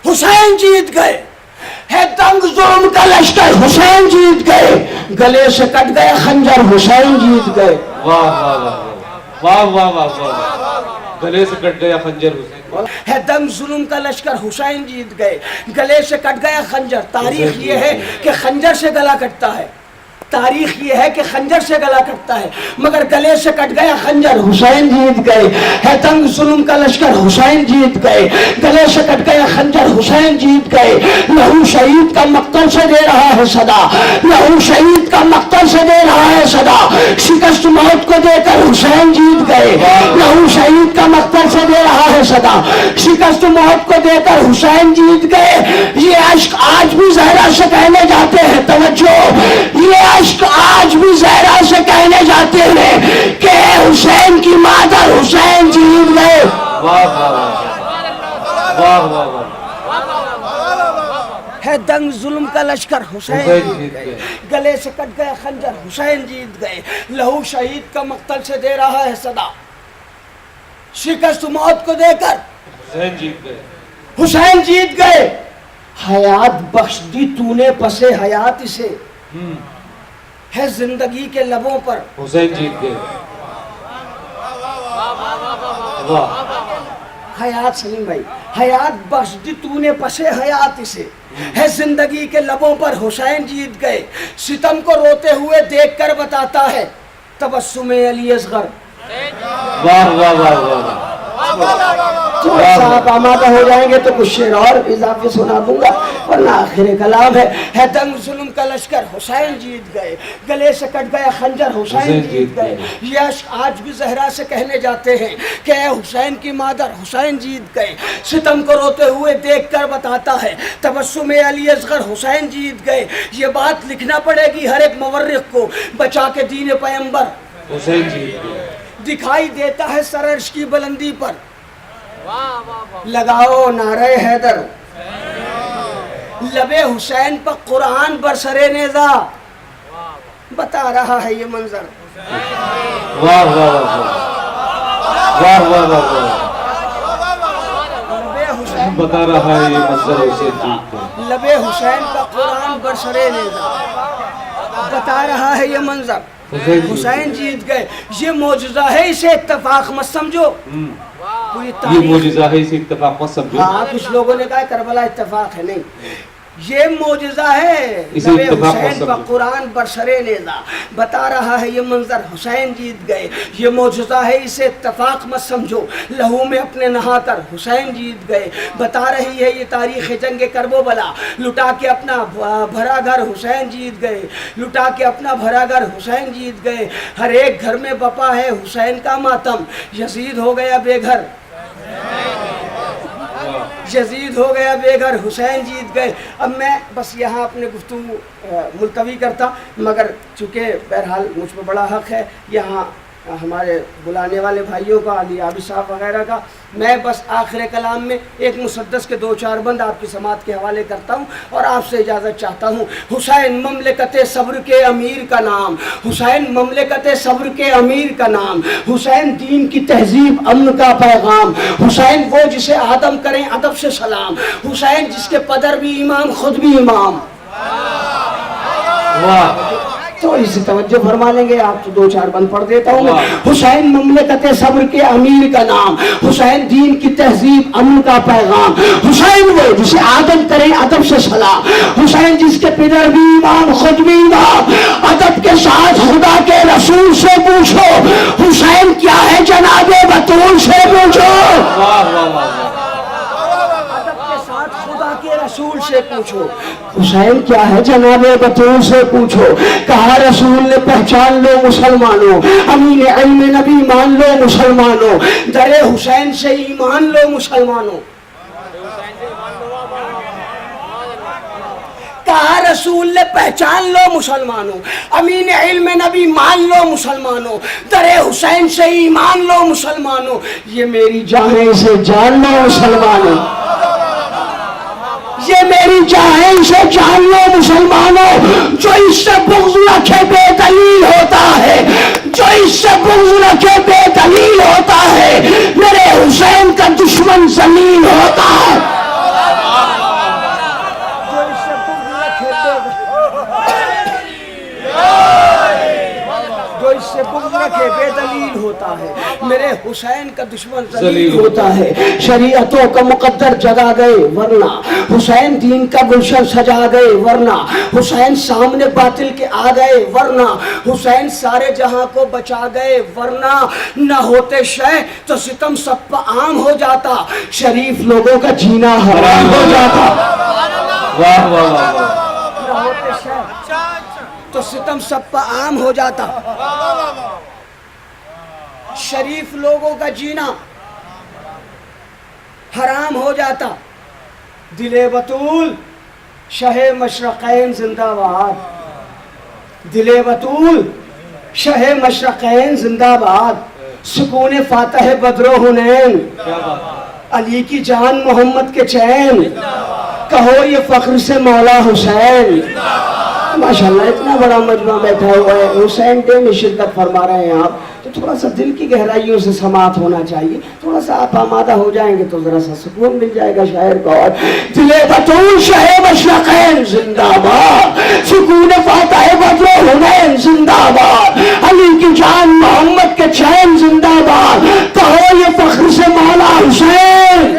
حسین جیت گئے. ہے دنگ ظلم کا لشکر حسین جیت گئے. گلے سے کٹ گئے خنجر حسین جیت گئے. واہ واہ واہ واہ واہ واہ واہ. گلے سے کٹ گیا خنجر حسین. ہے دنگ ظلم کا لشکر حسین جیت گئے, گلے سے کٹ گیا خنجر. تاریخ یہ ہے کہ خنجر سے گلا کٹتا ہے, تاریخ یہ ہے کہ خنجر سے گلا کٹتا ہے, مگر گلے سے کٹ گیا خنجر حسین جیت گئے. ہے دنگ ظلم کا لشکر حسین جیت گئے, گلے سے کٹ گیا خنجر حسین جیت گئے. لہو شہید کا مقتل سے دے رہا ہے صدا, لہو شہید کا مقتل سے دے رہا ہے صدا. شکست موت کو دے کر حسین جیت گئے, لہو شہید کا مقتل سے دے رہا ہے صدا. شکست موت کو دے کر حسین جیت گئے. یہ عشق آج بھی زہرا سے کہنے جاتے ہیں, توجہ, یہ عشق آج بھی زہرا سے کہنے جاتے ہیں کہ حسین کی مادر حسین جیت گئے. واہ واہ واہ واہ واہ. ہے دنگ ظلم کا لشکر حسین حسین جیت جیت گئے, گئے. گلے سے کٹ گیا خنجر حسین جیت گئے. لہو شہید کا مقتل سے دے رہا ہے صدا, شکست موت کو دے کر حسین جیت گئے. حسین جیت گئے. حیات بخش دی تو نے پسے حیات اسے, ہے زندگی کے لبوں پر حسین جیت گئے. واہ. حیات. سلیم بھائی, حیات بخش دی تو نے پسے حیات اسے, ہے زندگی کے لبوں پر حسین جیت گئے. ستم کو روتے ہوئے دیکھ کر بتاتا ہے تبسم علی اصغر. واہ واہ واہ واہ. تو صاحب آمادہ ہو جائیں گے تو کچھ شعر اور اضافے سنا دوں گا, ورنہ آخر کلام ہے. ہے دنگ ظلم کا لشکر حسین جیت گئے, گلے سے کٹ گیا خنجر حسین جیت گئے. یہ عشق آج بھی زہرا سے کہنے جاتے ہیں کہ اے حسین کی مادر حسین جیت گئے. ستم کو روتے ہوئے دیکھ کر بتاتا ہے تبسم علی اصغر حسین جیت گئے. یہ بات لکھنا پڑے گی ہر ایک مورخ کو, بچا کے دین پیغمبر حسین جیت گئے. دکھائی دیتا ہے سر عرش کی بلندی پر, لگاؤ نعرہ حیدر. لبے حسین پر قرآن برسرے نیزا, بتا رہا ہے یہ منظر. واہ واہ واہ واہ واہ واہ. لبے حسین بتا رہا ہے یہ منظر حسین جیت گئے. لبے حسین کا قرآن برسرے نیزا, بتا رہا ہے یہ منظر. حسین جیت گئے. یہ معجزہ ہے, اسے اتفاق مت سمجھو. پوری یہ تاریخ معجزہ ہے, اسے اتفاق مت سمجھو. ہاں, کچھ لوگوں نے کہا کربلا اتفاق ہے, نہیں, یہ معجزہ ہے. اسے لبے اتفاق مت حسین کا سمجھو. قرآن برسرے نیزا, بتا رہا ہے یہ منظر حسین جیت گئے. یہ معجزہ ہے, اسے اتفاق مت سمجھو. لہو میں اپنے نہا کر حسین جیت گئے. بتا رہی ہے یہ تاریخ جنگ کرب و بلا, لٹا کے اپنا بھرا گھر حسین جیت گئے. لٹا کے اپنا بھرا گھر حسین جیت گئے. ہر ایک گھر میں بپا ہے حسین کا ماتم, یزید ہو گیا بے گھر. یزید ہو گیا بے گھر، حسین جیت گئے. اب میں بس یہاں اپنے گفتگو ملتوی کرتا، مگر چونکہ بہرحال مجھ پہ بڑا حق ہے یہاں ہمارے بلانے والے بھائیوں کا، علی عابد صاحب وغیرہ کا. میں بس آخر کلام میں ایک مسدس کے 2-4 بند آپ کی سماعت کے حوالے کرتا ہوں اور آپ سے اجازت چاہتا ہوں. حسین مملکت صبر کے امیر کا نام، حسین مملکت صبر کے امیر کا نام، حسین دین کی تہذیب امن کا پیغام، حسین وہ جسے آدم کریں ادب سے سلام، حسین جس کے پدر بھی امام خود بھی امام. تو اسے توجہ فرما لیں گے آپ، تو 2-4 بند پڑھ دیتا ہوں. حسین مملکت صبر کے امیر کا نام، حسین دین کی تہذیب امن کا پیغام، حسین وہ جسے آدم کریں ادب سے سلام، حسین جس کے پدر بھی امام خود بھی امام. ادب کے ساتھ خدا کے رسول سے پوچھو، حسین کیا ہے جناب بطول سے پوچھو. رسول سے پوچھو حسین کیا ہے جناب بطول سے پوچھو. کہا رسول نے پہچان لو مسلمانوں، امین علم نبی مان لو مسلمانوں، در حسین سے ایمان لو مسلمانوں. کہا رسول نے پہچان لو مسلمانوں، امین علم نبی مان لو مسلمانوں، در حسین سے ایمان لو مسلمانوں. یہ میری جان ہے اسے جان لو مسلمانوں، یہ میری جان سے جان لو مسلمانوں. جو اس سے بغض رکھے بے دلیل ہوتا ہے، جو اس سے بغض رکھے بے دلیل ہوتا ہے، میرے حسین کا دشمن ذلیل ہوتا ہے. جو اس سے بغض رکھے بے دلیل ہوتا ہے، میرے حسین کا دشمن ذلیل ہوتا ہے. شریعتوں کا مقدر جگا گئے ورنہ حسین دین کا گلشن سجا گئے ورنہ حسین سامنے باطل کے آ گئے ورنہ حسین سارے جہاں کو بچا گئے ورنہ نہ ہوتے شے تو ستم سب پہ عام ہو جاتا، شریف لوگوں کا جینا حرام ہو جاتا. واہ واہ واہ. نہ ہوتے شے تو ستم سب پہ عام ہو جاتا، شریف لوگوں کا جینا حرام ہو جاتا. دل بطول شہ مشرقین زندہ باد، دل بطول شہ مشرقین زندہ باد، سکون فاتح بدر و حنین، علی کی جان محمد کے چین، کہو یہ فخر سے مولا حسین. ماشاءاللہ اتنا بڑا مجمع بیٹھا ہوا ہے، حسین ڈے میں شرکت فرما رہے ہیں آپ، تو تھوڑا سا دل کی گہرائیوں سے سماعت ہونا چاہیے. تھوڑا سا آپ آمادہ ہو جائیں گے تو ذرا سا سکون مل جائے گا شاعر کو. اور دل بطول شہ مشرقین زندہ باد، سکون فاتح بدر و حنین زندہ باد، علی کی جان محمد کے چین زندہ باد. کہو یہ فخر سے مولا حسین،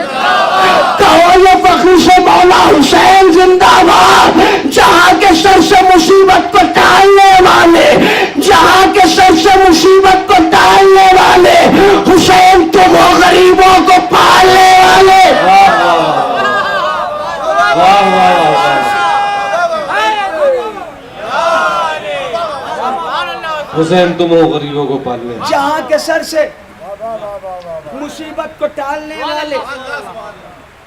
کہو یہ فخر سے مولا حسین زندہ باد. جہاں کے سر سے مصیبت کو ٹالنے والے، جہاں کے سر سے مصیبت کو ٹالنے والے، حسین تو وہ غریبوں کو پالنے والے. حسین تم ہو غریبوں کو پالنے، جہاں کے سر سے مصیبت کو ٹالنے والے،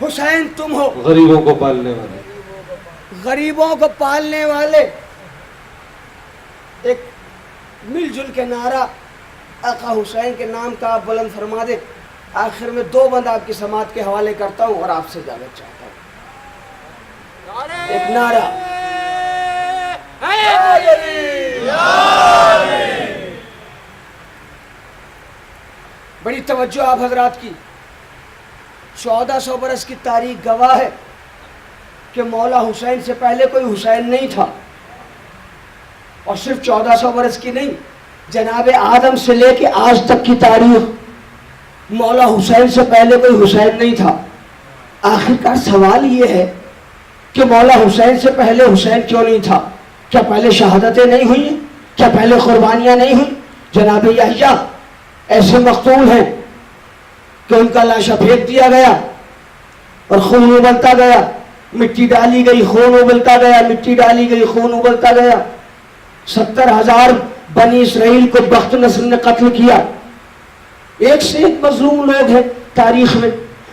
حسین تم ہو غریبوں کو پالنے والے، غریبوں کو پالنے والے. ایک مل جل کے نعرہ آقا حسین کے نام کا آپ بلند فرما دیں. آخر میں 2 بند آپ کی سماعت کے حوالے کرتا ہوں اور آپ سے اجازت چاہتا ہوں. ایک نعرہ بڑی توجہ آپ حضرات کی. 1400 برس کی تاریخ گواہ ہے کہ مولا حسین سے پہلے کوئی حسین نہیں تھا. اور صرف 1400 برس کی نہیں، جناب آدم سے لے کے آج تک کی تاریخ مولا حسین سے پہلے کوئی حسین نہیں تھا. آخرکار سوال یہ ہے کہ مولا حسین سے پہلے حسین کیوں نہیں تھا؟ کیا پہلے شہادتیں نہیں ہوئی؟ کیا پہلے قربانیاں نہیں ہوئی؟ جناب یحییٰ ایسے مقتول ہیں کہ ان کا لاشا پھینک دیا گیا اور خون ابلتا گیا، مٹی ڈالی گئی، خون ابلتا گیا، مٹی ڈالی گئی، خون ابلتا گیا. 70,000 بنی اسرائیل کو بخت نصر نے قتل کیا. ایک سے ایک مظلوم لوگ ہیں تاریخ میں.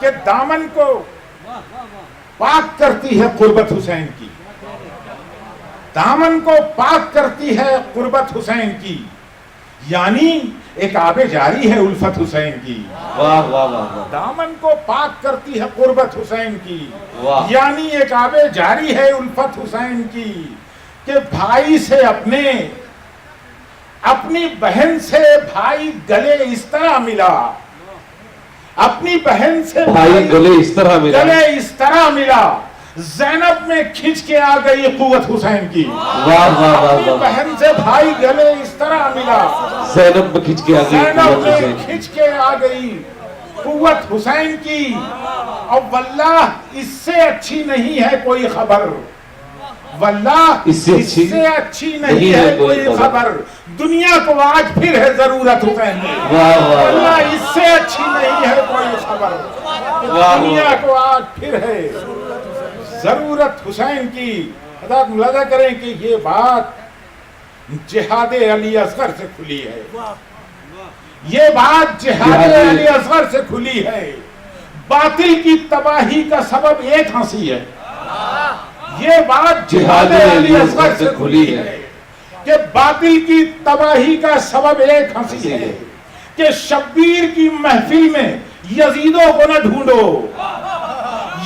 کہ دامن کو پاک کرتی ہے قربت حسین کی، دامن کو پاک کرتی ہے قربت حسین کی، یعنی ایک آب جاری ہے الفت حسین کی۔ واہ واہ واہ، دامن کو پاک کرتی ہے قربت حسین کی، واہ، یعنی ایک آب جاری ہے الفت حسین کی، کہ بھائی سے اپنی بہن سے بھائی گلے اس طرح ملا، اپنی بہن سے بھائی گلے اس طرح ملا، زینب میں کھنچ کے آ گئی قوت حسین کی۔ واہ واہ واہ اپنی واہ، بہن سے بھائی گلے اس طرح ملا، زینب میں کھنچ کے آ گئی زینب قوت میں حسین۔ کھنچ کے آ گئی قوت حسین کی، اور واللہ اس سے اچھی نہیں ہے کوئی خبر، واللہ اس سے اچھی نہیں ہے کوئی خبر، دنیا کو آج پھر ہے ضرورت حسین کی۔ واہ واہ واہ، واللہ اس سے اچھی نہیں ہے کوئی خبر، واہ دنیا کو آج پھر ہے ضرورت حسین کی۔ حضرات ملاحظہ کریں کہ یہ بات جہاد علی اصغر سے کھلی ہے، یہ بات جہاد علی اصغر سے کھلی ہے۔ باطل کی تباہی کا سبب ایک ہنسی ہے، یہ بات جہاد علی اصغر سے کھلی ہے کہ باطل کی تباہی کا سبب ایک ہنسی ہے، کہ شبیر کی محفل میں یزیدوں کو نہ ڈھونڈو،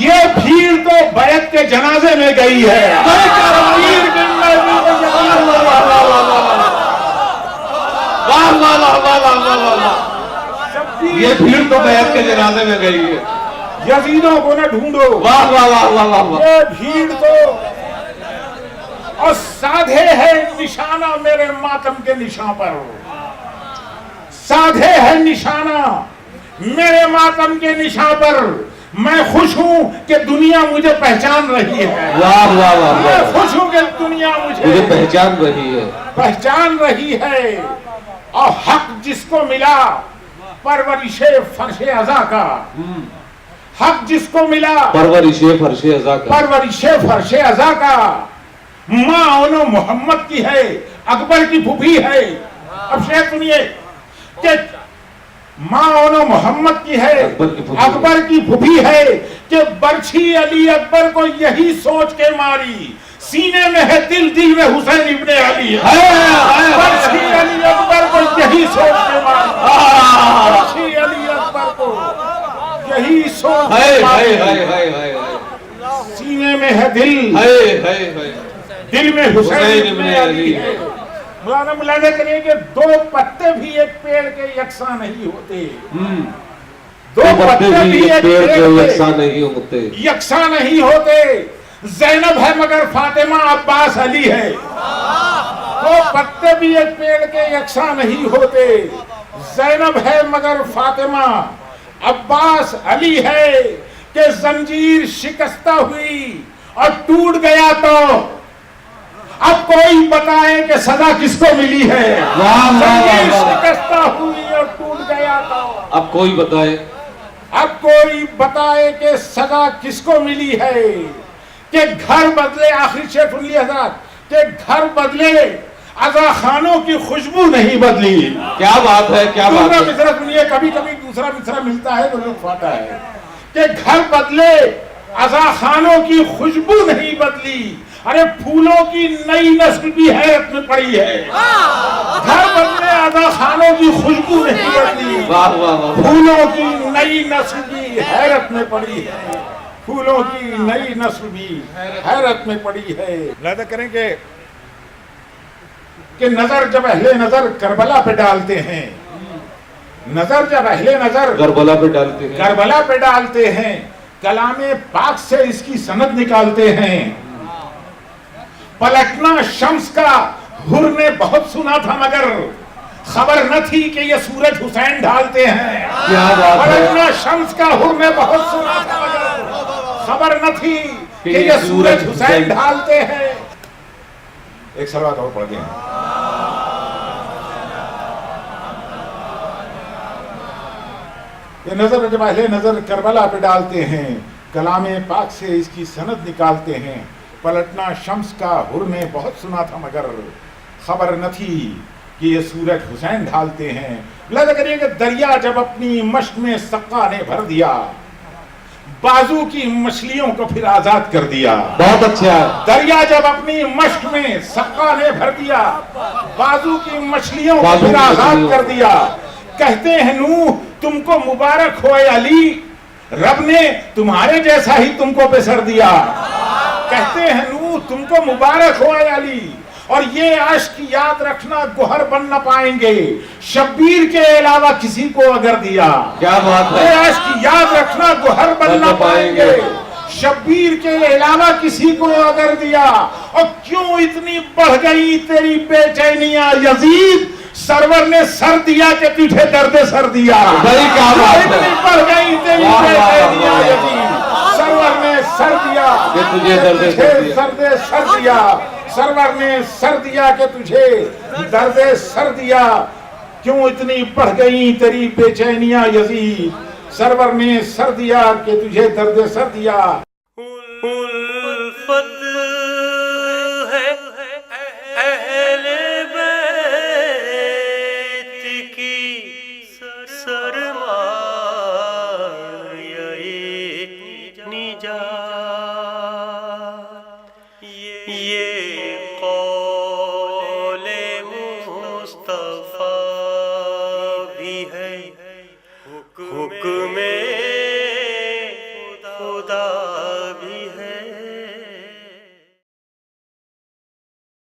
یہ بھیڑ تو بیعت کے جنازے میں گئی ہے۔ شبیر کی محفل میں یہ بھیڑ تو بیعت کے جنازے میں گئی ہے، یزیدوں کو نہ ڈھونڈو، واہ واہ واہ واہ واہ واہ، یہ بھیڑ تو اور سادھے ہے نشانہ میرے ماتم کے نشان پر، سادھے ہے نشانہ میرے ماتم کے نشان پر، میں خوش ہوں کہ دنیا مجھے پہچان رہی ہے، واہ واہ واہ میں واہ، خوش ہوں کہ دنیا مجھے مجھے پہچان رہی ہے، اور حق جس کو ملا پرورش فرش ازا کا، حق جس کو ملا پرورش فرش ازا کا، پرورش فرش ازا کا، ماں اونو محمد کی ہے، اکبر کی پھوپھی ہے۔ اب شعر سنیے کہ ماں اونو محمد کی ہے، اکبر کی پھوپھی ہے، کہ برچھی علی اکبر کو یہی سوچ کے ماری، سینے میں ہے دل، دل میں حسین ابن علی ہے، برچھی علی اکبر کو یہی سوچ کے ماری، برچھی علی اکبر کو یہی سوچ کے ماری، سینے میں ہے دل، دل میں حسین ابن علی ہے۔ مولانا ملاحظہ کریے کہ دو پتے بھی ایک پیڑ کے یکساں نہیں ہوتے، دو پتے بھی ایک پیڑ کے یکساں نہیں ہوتے، زینب ہے مگر فاطمہ عباس علی ہے، دو پتے بھی ایک پیڑ کے یکساں نہیں ہوتے، زینب ہے مگر فاطمہ عباس علی ہے، کہ زنجیر شکستہ ہوئی اور ٹوٹ گیا تو اب کوئی بتائے کہ سزا کس کو ملی ہے، زنجیر شکستہ ہوئی اور ٹوٹ گیا تو اب کوئی بتائے کہ سزا کس کو ملی ہے، کہ گھر بدلے، آخری شعر سن لیے حضرات، کہ گھر بدلے عزا خانوں کی خوشبو نہیں بدلی۔ کیا بات ہے، کیا بات دوسرا ہے، مصرع سنیے، کبھی کبھی دوسرا مصرع ملتا ہے تو لطف آتا ہے، کہ گھر بدلے عزا خانوں کی خوشبو نہیں بدلی، ارے پھولوں کی نئی نسل بھی حیرت میں پڑی ہے، گھر بدلے عزا خانوں کی خوشبو نہیں بدلی، واہ واہ واہ، پھولوں کی نئی نسل بھی حیرت میں پڑی ہے، پھولوں کی نئی نسل بھی حیرت میں پڑی ہے۔ ملاحظہ کریں کہ نظر جب اہل نظر کربلا پہ ڈالتے ہیں، نظر جب اہل نظر کربلا پہ ڈالتے ہیں، کلام پاک سے اس کی سند نکالتے ہیں، پلٹنا شمس کا حر نے بہت سنا تھا مگر خبر نہ تھی کہ یہ سورج حسین ڈھالتے ہیں، کیا بات ہے، پلٹنا شمس کا حر نے بہت سنا تھا مگر خبر نہ تھی کہ یہ سورج حسین ڈھالتے ہیں۔ ایک سلوات اور پڑھ دیں، یہ نظر جب اہل نظر کربلا پہ ڈالتے ہیں، کلام پاک سے اس کی سند نکالتے ہیں، پلٹنا شمس کا حر نے بہت سنا تھا مگر خبر نہ تھی کہ یہ سورج حسین ڈھالتے ہیں، لذا کریے کہ دریا جب اپنی مشق میں سقا نے بھر دیا، بازو کی مچھلیوں کو پھر آزاد کر دیا. بہت اچھا. دریا جب اپنی مشق میں سقا نے بھر دیا، بازو کی مچھلیوں کو پھر آزاد کر دیا. کہتے ہیں نوح تم کو مبارک ہو اے علی، رب نے تمہارے جیسا ہی تم کو بسر دیا. کہتے ہیں نوح تم کو مبارک ہو اے علی، اور یہ عشق یاد رکھنا گوہر بن نہ پائیں گے شبیر کے علاوہ کسی کو اگر دیا. کیا بات ہے. یہ عشق یاد رکھنا گوہر بن نہ پائیں گے شبیر کے علاوہ کسی کو اگر دیا. اور کیوں اتنی بڑھ گئی تیری بے چینیاں یزید، سرور نے سر دیا کہ تجھے درد سر دیا. اتنی بڑھ گئی تیری بے چینیاں یزید، سرور نے سر دیا کہ تجھے درد سر دیا. سرور نے سر دیا کہ تجھے درد سر دیا. کیوں اتنی بڑھ گئی تیری بے چینیاں یزید، سرور نے سر دیا کہ تجھے درد سر دیا. الفت ہے اہل بیت کی سرمایہ نجات. یہ قول مصطفیٰ بھی ہے، حکم